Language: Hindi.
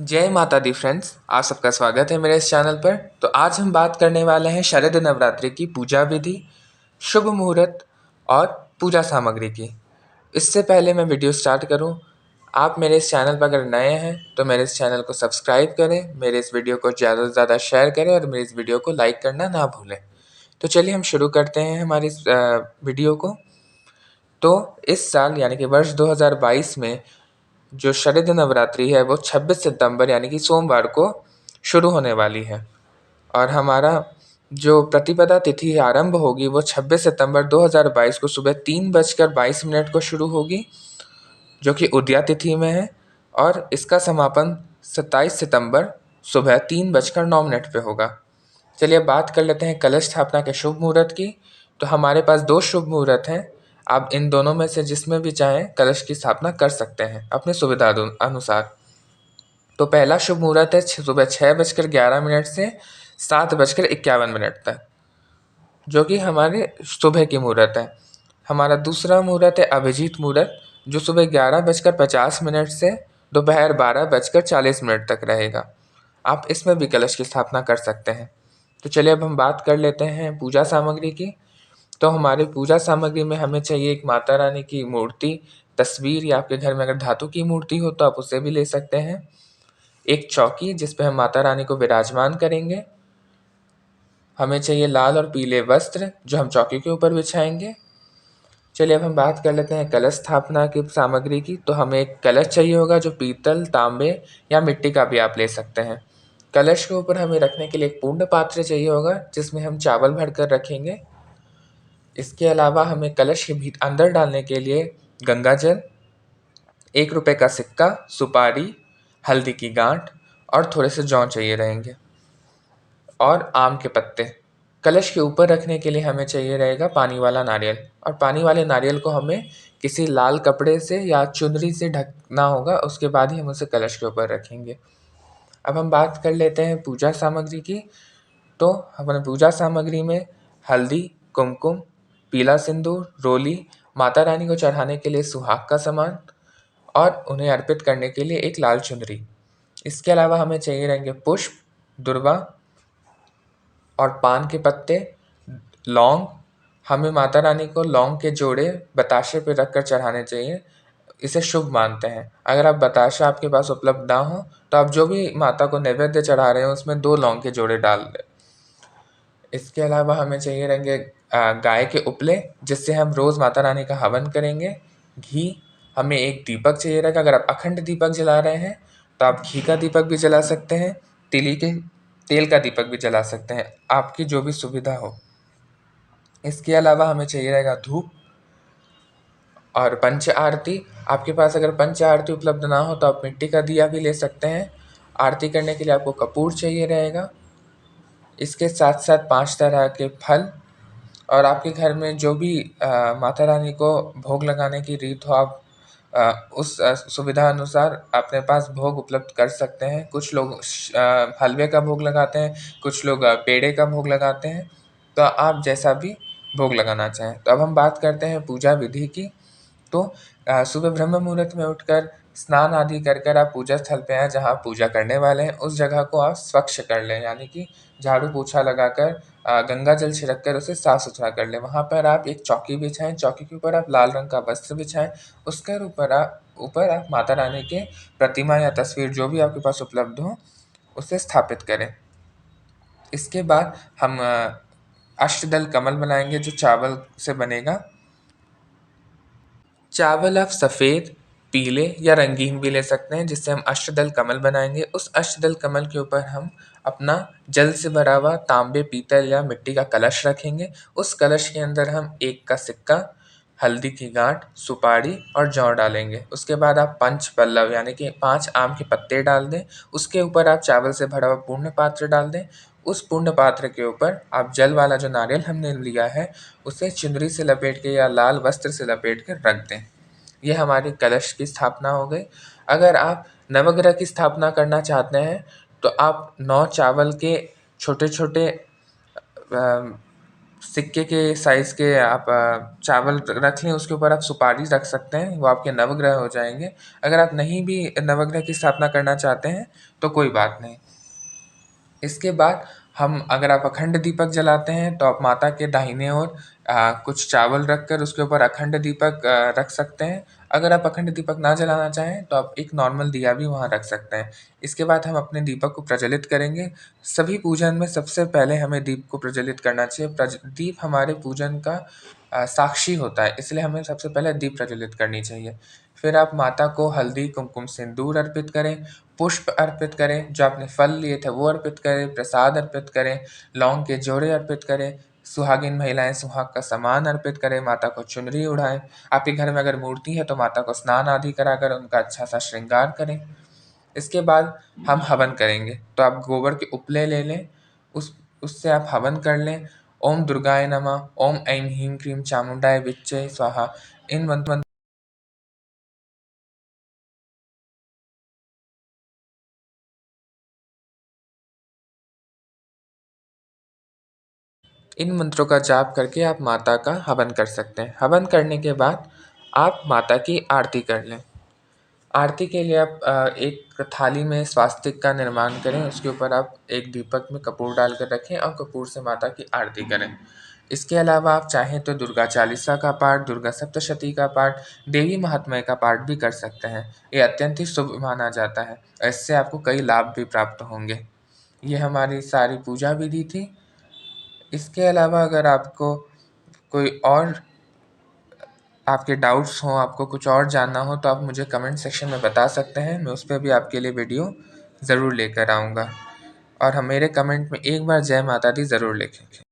जय माता दी फ्रेंड्स, आप सबका स्वागत है मेरे इस चैनल पर। तो आज हम बात करने वाले हैं शरद नवरात्रि की पूजा विधि, शुभ मुहूर्त और पूजा सामग्री की। इससे पहले मैं वीडियो स्टार्ट करूं, आप मेरे इस चैनल पर अगर नए हैं तो मेरे इस चैनल को सब्सक्राइब करें, मेरे इस वीडियो को ज़्यादा से ज़्यादा शेयर करें और मेरे इस वीडियो को लाइक करना ना भूलें। तो चलिए हम शुरू करते हैं हमारी इस वीडियो को। तो इस साल यानी कि वर्ष 2022 में जो शरद नवरात्रि है वो 26 सितंबर यानी कि सोमवार को शुरू होने वाली है। और हमारा जो प्रतिपदा तिथि आरंभ होगी वो 26 सितंबर 2022 को सुबह 3:22 को शुरू होगी, जो कि उदया तिथि में है। और इसका समापन 27 सितंबर सुबह 3:09 पे होगा। चलिए अब बात कर लेते हैं कलश स्थापना के शुभ मुहूर्त की। तो हमारे पास दो शुभ मुहूर्त हैं, आप इन दोनों में से जिसमें भी चाहें कलश की स्थापना कर सकते हैं अपनी सुविधा अनुसार। तो पहला शुभ मुहूर्त है सुबह 6:11 से 7:51 तक, जो कि हमारे सुबह की मुहूर्त है। हमारा दूसरा मुहूर्त है अभिजीत मुहूर्त, जो सुबह 11:50 से दोपहर 12:40 तक रहेगा। आप इसमें भी कलश की स्थापना कर सकते हैं। तो चलिए अब हम बात कर लेते हैं पूजा सामग्री की। तो हमारी पूजा सामग्री में हमें चाहिए एक माता रानी की मूर्ति, तस्वीर, या आपके घर में अगर धातु की मूर्ति हो तो आप उसे भी ले सकते हैं। एक चौकी जिस पे हम माता रानी को विराजमान करेंगे। हमें चाहिए लाल और पीले वस्त्र जो हम चौकी के ऊपर बिछाएंगे। चलिए अब हम बात कर लेते हैं कलश स्थापना की सामग्री की। तो हमें एक कलश चाहिए होगा जो पीतल, तांबे या मिट्टी का भी आप ले सकते हैं। कलश के ऊपर हमें रखने के लिए एक पूर्ण पात्र चाहिए होगा जिसमें हम चावल भरकर रखेंगे। इसके अलावा हमें कलश के अंदर डालने के लिए गंगा जल, 1 रुपये का सिक्का, सुपारी, हल्दी की गांठ और थोड़े से जौ चाहिए रहेंगे, और आम के पत्ते। कलश के ऊपर रखने के लिए हमें चाहिए रहेगा पानी वाला नारियल, और पानी वाले नारियल को हमें किसी लाल कपड़े से या चुनरी से ढकना होगा, उसके बाद ही हम उसे कलश के ऊपर रखेंगे। अब हम बात कर लेते हैं पूजा सामग्री की। तो हमारे पूजा सामग्री में हल्दी, कुमकुम, पीला सिंदूर, रोली, माता रानी को चढ़ाने के लिए सुहाग का सामान और उन्हें अर्पित करने के लिए एक लाल चुनरी। इसके अलावा हमें चाहिए रहेंगे पुष्प, दुर्वा और पान के पत्ते, लौंग। हमें माता रानी को लौंग के जोड़े बताशे पे रखकर चढ़ाने चाहिए, इसे शुभ मानते हैं। अगर आप बताशा आपके पास उपलब्ध ना हो तो आप जो भी माता को नैवेद्य चढ़ा रहे हो उसमें 2 लौंग के जोड़े डाल दें। इसके अलावा हमें चाहिए रहेंगे गाय के उपले, जिससे हम रोज़ माता रानी का हवन करेंगे। घी, हमें एक दीपक चाहिए रहेगा। अगर आप अखंड दीपक जला रहे हैं तो आप घी का दीपक भी जला सकते हैं, तिली के तेल का दीपक भी जला सकते हैं, आपकी जो भी सुविधा हो। इसके अलावा हमें चाहिए रहेगा धूप और पंच आरती। आपके पास अगर पंच आरती उपलब्ध ना हो तो आप मिट्टी का दिया भी ले सकते हैं। आरती करने के लिए आपको कपूर चाहिए रहेगा। इसके साथ साथ 5 तरह के फल, और आपके घर में जो भी माता रानी को भोग लगाने की रीत हो, आप उस सुविधा अनुसार अपने पास भोग उपलब्ध कर सकते हैं। कुछ लोग हलवे का भोग लगाते हैं, कुछ लोग पेड़े का भोग लगाते हैं, तो आप जैसा भी भोग लगाना चाहें। तो अब हम बात करते हैं पूजा विधि की। तो सुबह ब्रह्म मुहूर्त में उठकर स्नान आदि कर कर आप पूजा स्थल पे आएँ, जहाँ आप पूजा करने वाले हैं उस जगह को आप स्वच्छ कर लें, यानी कि झाड़ू पोछा लगाकर गंगा जल छिड़क कर उसे साफ सुथरा कर लें। वहाँ पर आप एक चौकी बिछाएं, चौकी के ऊपर आप लाल रंग का वस्त्र बिछाएं, उसके ऊपर आप माता रानी के प्रतिमा या तस्वीर जो भी आपके पास उपलब्ध हो उसे स्थापित करें। इसके बाद हम अष्टदल कमल बनाएंगे जो चावल से बनेगा। चावल आप सफ़ेद, पीले या रंगीन भी ले सकते हैं, जिससे हम अष्टदल कमल बनाएंगे। उस अष्टदल कमल के ऊपर हम अपना जल से भरा हुआ तांबे, पीतल या मिट्टी का कलश रखेंगे। उस कलश के अंदर हम 1 का सिक्का, हल्दी की गांठ, सुपारी और जौ डालेंगे। उसके बाद आप पंच पल्लव यानी कि 5 आम के पत्ते डाल दें। उसके ऊपर आप चावल से भरा हुआ पूर्ण पात्र डाल दें। उस पूर्ण पात्र के ऊपर आप जल वाला जो नारियल हमने लिया है उसे चुनरी से लपेट के या लाल वस्त्र से लपेट कर रख दें। ये हमारी कलश की स्थापना हो गई। अगर आप नवग्रह की स्थापना करना चाहते हैं तो आप 9 चावल के छोटे छोटे सिक्के के साइज़ के आप चावल रख लें, उसके ऊपर आप सुपारी रख सकते हैं, वो आपके नवग्रह हो जाएँगे। अगर आप नहीं भी नवग्रह की स्थापना करना चाहते हैं, तो कोई बात नहीं। इसके बाद हम अगर आप अखंड दीपक जलाते हैं, तो आप माता के दाहिने ओर कुछ चावल रख कर उसके ऊपर अखंड दीपक रख सकते हैं। अगर आप अखंड दीपक ना जलाना चाहें, तो आप एक नॉर्मल दिया भी वहाँ रख सकते हैं। इसके बाद हम अपने दीपक को प्रज्वलित करेंगे। सभी पूजन में सबसे पहले हमें दीप को प्रज्वलित करना चाहिए। दीप हमारे पूजन का साक्षी होता है, इसलिए हमें सबसे पहले दीप प्रज्वलित करनी चाहिए। फिर आप माता को हल्दी, कुमकुम, सिंदूर अर्पित करें, पुष्प अर्पित करें, जो आपने फल लिए थे वो अर्पित करें, प्रसाद अर्पित करें, लौंग के जोड़े अर्पित करें, सुहागिन महिलाएँ सुहाग का सामान अर्पित करें, माता को चुनरी ओढ़ाएँ। आपके घर में अगर मूर्ति है तो माता को स्नान आदि कराकर उनका अच्छा-सा श्रृंगार करें। इसके बाद हम हवन करेंगे, तो आप गोबर के उपले ले लें, उससे आप हवन कर लें। ओम दुर्गाय नमः, ओम ऐं ह्रीं क्लीं चामुण्डाय विच्चे स्वाहा। इन मंत्र इन मंत्रों का जाप करके आप माता का हवन कर सकते हैं। हवन करने के बाद आप माता की आरती कर लें। आरती के लिए आप एक थाली में स्वास्तिक का निर्माण करें, उसके ऊपर आप एक दीपक में कपूर डाल कर रखें और कपूर से माता की आरती करें। इसके अलावा आप चाहें तो दुर्गा चालीसा का पाठ, दुर्गा सप्तशती का पाठ, देवी महात्म्य का पाठ भी कर सकते हैं। ये अत्यंत ही शुभ माना जाता है। इससे आपको कई लाभ भी प्राप्त होंगे। ये हमारी सारी पूजा विधि थी। इसके अलावा अगर आपको कोई और आपके डाउट्स हों, आपको कुछ और जानना हो, तो आप मुझे कमेंट सेक्शन में बता सकते हैं। मैं उस पे भी आपके लिए वीडियो ज़रूर लेकर आऊँगा। और हम मेरे कमेंट में एक बार जय माता दी ज़रूर लिखें।